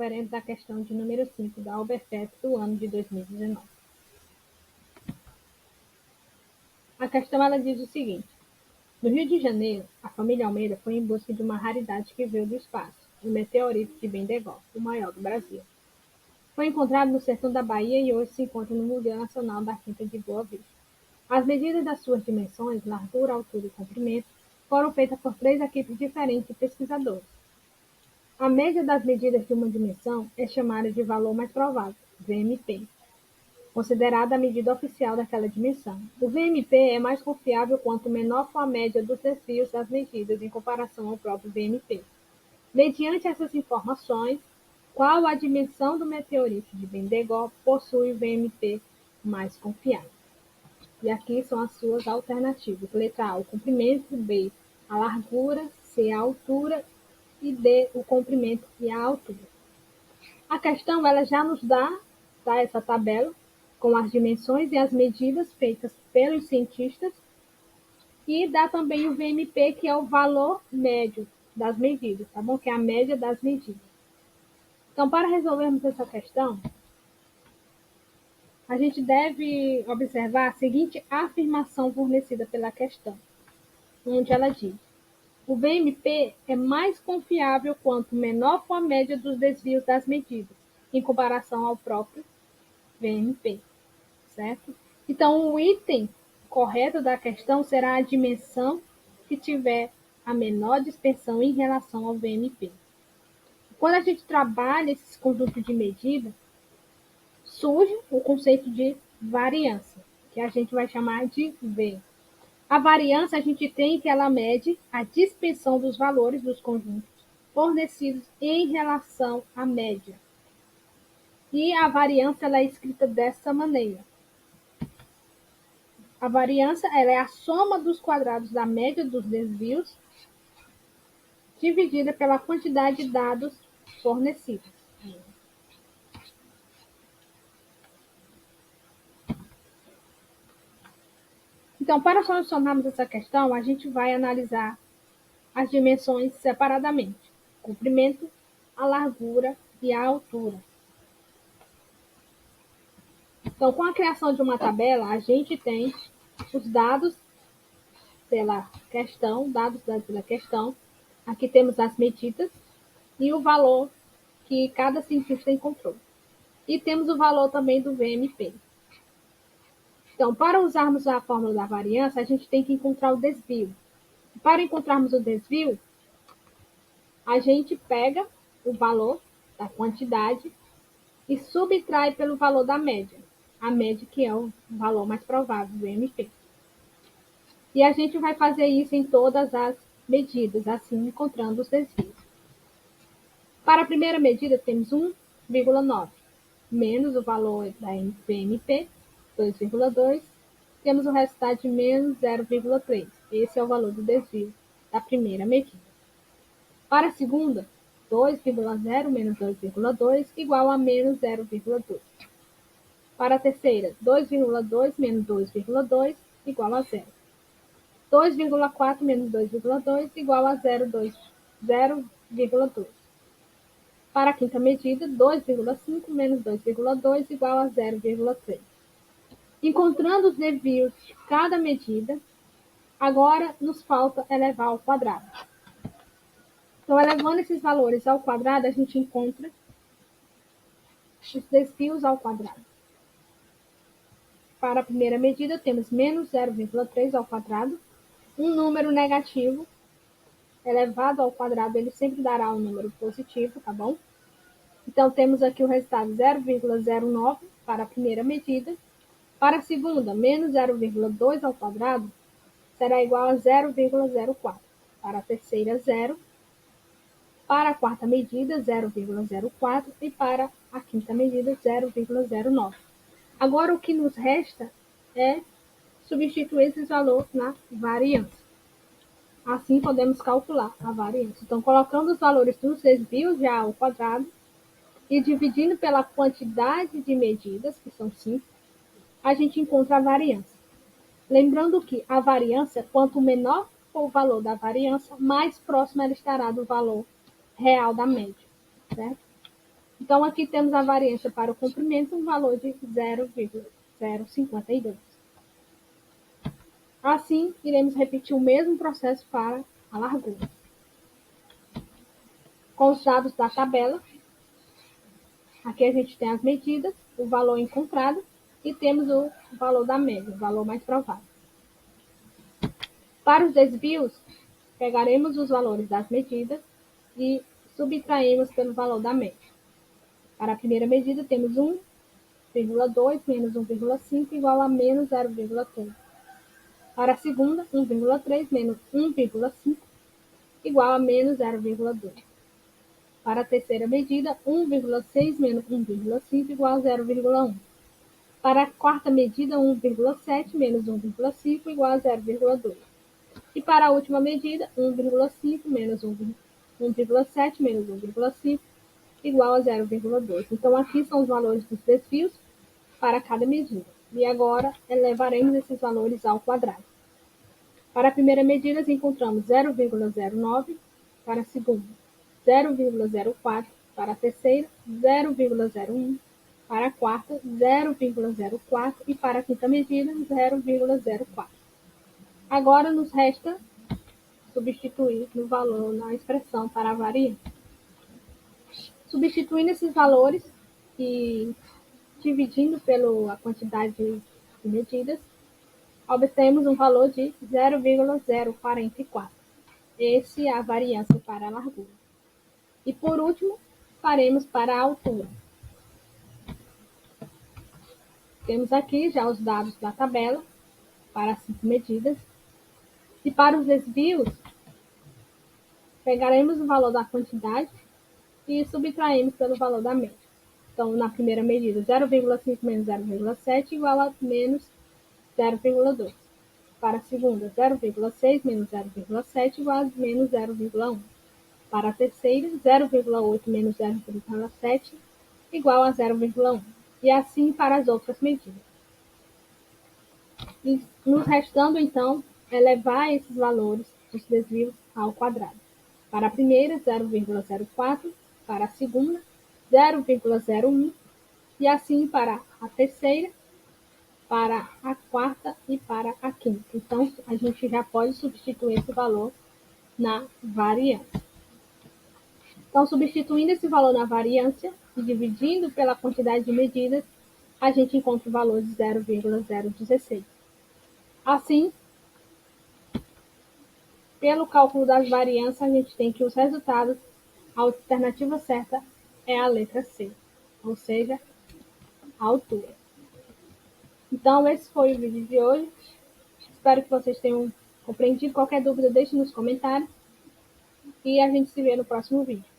referente à questão de número 5 da OBFEP do ano de 2019. A questão ela diz o seguinte: no Rio de Janeiro, a família Almeida foi em busca de uma raridade que veio do espaço, o meteorito de Bendegó, o maior do Brasil. Foi encontrado no sertão da Bahia e hoje se encontra no Museu Nacional da Quinta de Boa Vista. As medidas das suas dimensões, largura, altura e comprimento, foram feitas por 3 equipes diferentes de pesquisadores. A média das medidas de uma dimensão é chamada de valor mais provável, VMP, considerada a medida oficial daquela dimensão. O VMP é mais confiável quanto menor for a média dos desvios das medidas em comparação ao próprio VMP. Mediante essas informações, qual a dimensão do meteorito de Bendegó possui o VMP mais confiável? E aqui são as suas alternativas. Letra A, o comprimento; B, a largura; C, a altura; e D, o comprimento e a altura. A questão ela já nos dá essa tabela com as dimensões e as medidas feitas pelos cientistas e dá também o VMP, que é o valor médio das medidas, tá bom? Que é a média das medidas. Então, para resolvermos essa questão, a gente deve observar a seguinte afirmação fornecida pela questão, onde ela diz: o VMP é mais confiável quanto menor for a média dos desvios das medidas, em comparação ao próprio VMP, certo? Então, o item correto da questão será a dimensão que tiver a menor dispersão em relação ao VMP. Quando a gente trabalha esses conjuntos de medida, surge o conceito de variância, que a gente vai chamar de V. A variância a gente tem que ela mede a dispersão dos valores dos conjuntos fornecidos em relação à média. E a variância ela é escrita dessa maneira. A variância ela é a soma dos quadrados da média dos desvios dividida pela quantidade de dados fornecidos. Então, para solucionarmos essa questão, a gente vai analisar as dimensões separadamente: o comprimento, a largura e a altura. Então, com a criação de uma tabela, a gente tem os dados pela questão, Aqui temos as medidas e o valor que cada cientista encontrou. E temos o valor também do VMP. Então, para usarmos a fórmula da variância, a gente tem que encontrar o desvio. Para encontrarmos o desvio, a gente pega o valor da quantidade e subtrai pelo valor da média. A média que é o valor mais provável, do VMP. E a gente vai fazer isso em todas as medidas, assim encontrando os desvios. Para a primeira medida, temos 1,9, menos o valor da VMP, 2,2, temos o resultado de menos 0,3. Esse é o valor do desvio da primeira medida. Para a segunda, 2,0 menos 2,2 igual a menos 0,2. Para a terceira, 2,2 menos 2,2 igual a 0. 2,4 menos 2,2 igual a 0,2. Para a quinta medida, 2,5 menos 2,2 igual a 0,3. Encontrando os desvios de cada medida, agora nos falta elevar ao quadrado. Então, elevando esses valores ao quadrado, a gente encontra os desvios ao quadrado. Para a primeira medida, temos menos 0,3 ao quadrado. Um número negativo elevado ao quadrado, ele sempre dará um número positivo, tá bom? Então, temos aqui o resultado 0,09 para a primeira medida. Para a segunda, menos 0,2 ao quadrado será igual a 0,04. Para a terceira, 0. Para a quarta medida, 0,04. E para a quinta medida, 0,09. Agora, o que nos resta é substituir esses valores na variância. Assim, podemos calcular a variância. Então, colocando os valores dos desvios já ao quadrado e dividindo pela quantidade de medidas, que são 5, a gente encontra a variância. Lembrando que a variância, quanto menor for o valor da variância, mais próximo ela estará do valor real da média, certo? Então, aqui temos a variância para o comprimento, um valor de 0,052. Assim, iremos repetir o mesmo processo para a largura. Com os dados da tabela, aqui a gente tem as medidas, o valor encontrado e temos o valor da média, o valor mais provável. Para os desvios, pegaremos os valores das medidas e subtraímos pelo valor da média. Para a primeira medida, temos 1,2 menos 1,5 igual a menos 0,3. Para a segunda, 1,3 menos 1,5 igual a menos 0,2. Para a terceira medida, 1,6 menos 1,5 igual a 0,1. Para a quarta medida, 1,7 menos 1,5 igual a 0,2. E para a última medida, 1,5 menos 1,7 menos 1,5 igual a 0,2. Então, aqui são os valores dos desvios para cada medida. E agora, elevaremos esses valores ao quadrado. Para a primeira medida, encontramos 0,09, para a segunda, 0,04, para a terceira, 0,01, para a quarta, 0,04 e para a quinta medida, 0,04. Agora nos resta substituir no valor, na expressão para a variância. Substituindo esses valores e dividindo pela quantidade de medidas, obtemos um valor de 0,044. Esse é a variância para a largura. E por último, faremos para a altura. Temos aqui já os dados da tabela para as 5 medidas. E para os desvios, pegaremos o valor da quantidade e subtraímos pelo valor da média. Então, na primeira medida, 0,5 menos 0,7 igual a menos 0,2. Para a segunda, 0,6 menos 0,7 igual a menos 0,1. Para a terceira, 0,8 menos 0,7 igual a 0,1. E assim para as outras medidas. E nos restando, então, elevar esses valores dos desvios ao quadrado. Para a primeira, 0,04. Para a segunda, 0,01. E assim para a terceira, para a quarta e para a quinta. Então, a gente já pode substituir esse valor na variância. Então, substituindo esse valor na variância e dividindo pela quantidade de medidas, a gente encontra o valor de 0,016. Assim, pelo cálculo das variâncias, a gente tem que os resultados, a alternativa certa é a letra C, ou seja, a altura. Então, esse foi o vídeo de hoje. Espero que vocês tenham compreendido. Qualquer dúvida, deixe nos comentários. E a gente se vê no próximo vídeo.